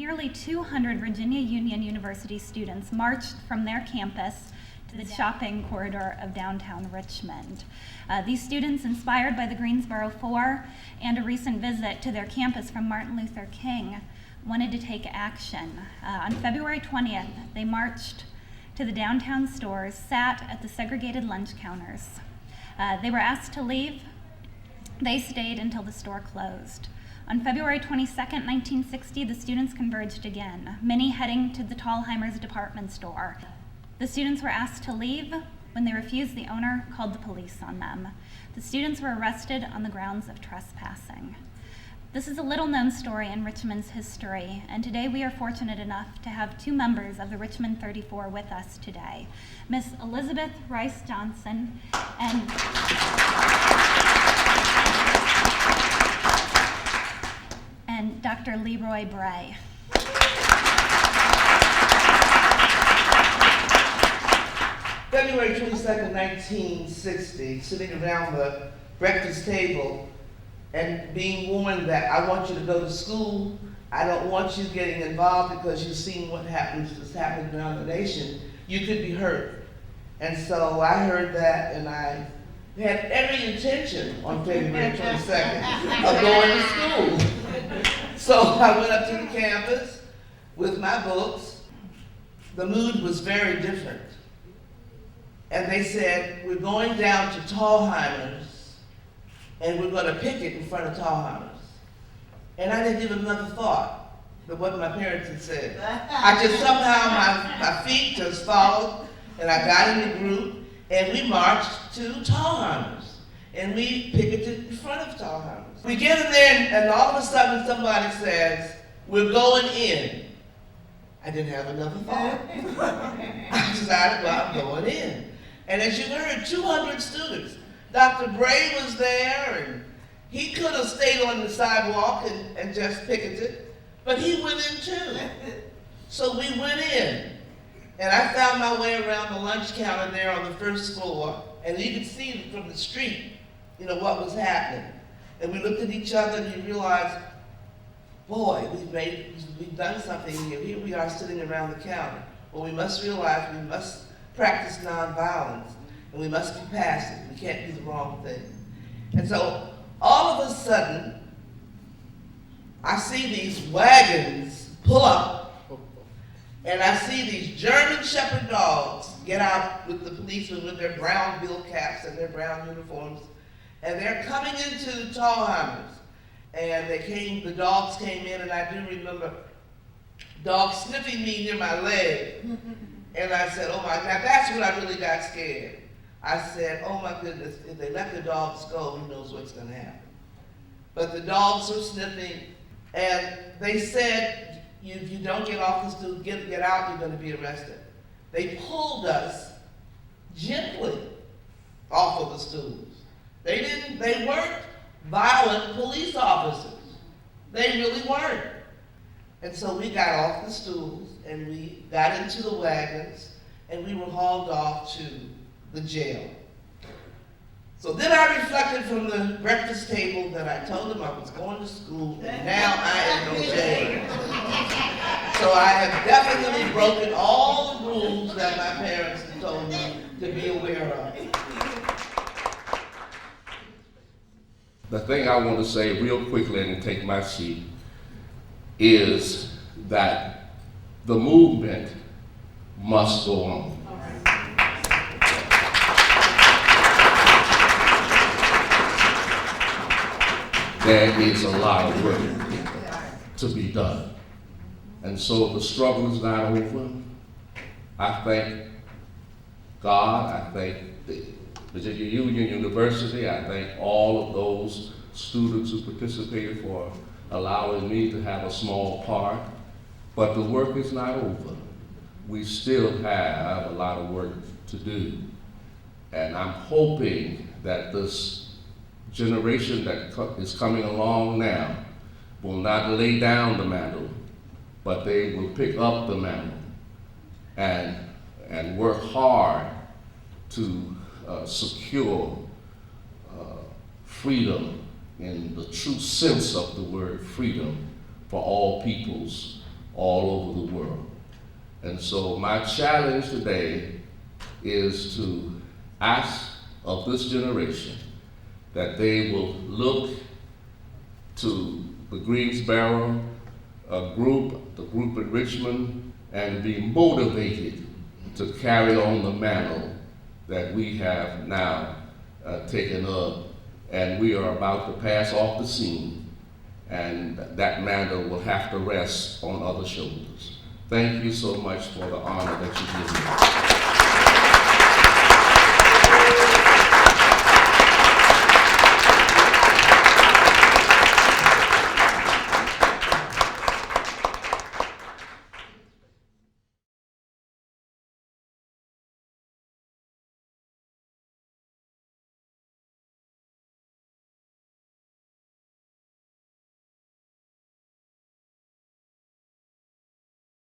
nearly 200 Virginia Union University students marched from their campus to the shopping corridor of downtown Richmond. These students, inspired by the Greensboro Four and a recent visit to their campus from Martin Luther King, wanted to take action. On February 20th, they marched to the downtown stores, sat at the segregated lunch counters. They were asked to leave. They stayed until the store closed. On February 22nd, 1960, the students converged again, many heading to the Thalhimer's department store. The students were asked to leave. When they refused, the owner called the police on them. The students were arrested on the grounds of trespassing. This is a little-known story in Richmond's history, and today we are fortunate enough to have two members of the Richmond 34 with us today, Miss Elizabeth Rice Johnson and Dr. Leroy Bray. February 22nd, 1960, sitting around the breakfast table and being warned that I want you to go to school. I don't want you getting involved because you've seen what has happened around the nation. You could be hurt. And so I heard that, and I had every intention on February 22nd of going to school. So I went up to the campus with my books. The mood was very different. And they said, we're going down to Thalhimer's, and we're going to picket in front of Thalhimer's. And I didn't give it another thought to what my parents had said. I just somehow, my feet just followed, and I got in the group, and we marched to Thalhimer's. And we picketed in front of Thalhimer's. We get in there, and all of a sudden somebody says, we're going in. I didn't have another thought. I decided, well, I'm going in. And as you heard, 200 students. Dr. Bray was there, and he could have stayed on the sidewalk and just picketed, but he went in too. So we went in, and I found my way around the lunch counter there on the first floor, and you could see from the street, what was happening. And we looked at each other and we realized, boy, we've done something here. Here we are sitting around the counter. Well, we must realize we must practice nonviolence, and we must be passive. We can't do the wrong thing. And so all of a sudden, I see these wagons pull up, and I see these German Shepherd dogs get out with the policemen with their brown bill caps and their brown uniforms, and they're coming into the Thalhimer's. And the dogs came in, and I do remember dogs sniffing me near my leg. And I said, oh my, now that's when I really got scared. I said, oh my goodness, if they let the dogs go, who knows what's gonna happen. But the dogs were sniffing, and they said, if you don't get off the stool, get out, you're gonna be arrested. They pulled us gently off of the stools. They weren't violent police officers. They really weren't. And so we got off the stools, and we got into the wagons, and we were hauled off to the jail. So then I reflected from the breakfast table that I told them I was going to school, and now I am in jail. So I have definitely broken all the rules that my parents had told me to be aware of. The thing I want to say real quickly and take my seat is that the movement must go on. There is a lot of work to be done. And so the struggle is not over. I thank God, I thank the Virginia Union University, I thank all of those students who participated for allowing me to have a small part, but the work is not over. We still have a lot of work to do. And I'm hoping that this generation that is coming along now will not lay down the mantle, but they will pick up the mantle and work hard to secure freedom in the true sense of the word freedom for all peoples all over the world. And so my challenge today is to ask of this generation that they will look to the Greensboro group, the group in Richmond, and be motivated to carry on the mantle that we have now taken up, and we are about to pass off the scene, and that mantle will have to rest on other shoulders. Thank you so much for the honor that you give me.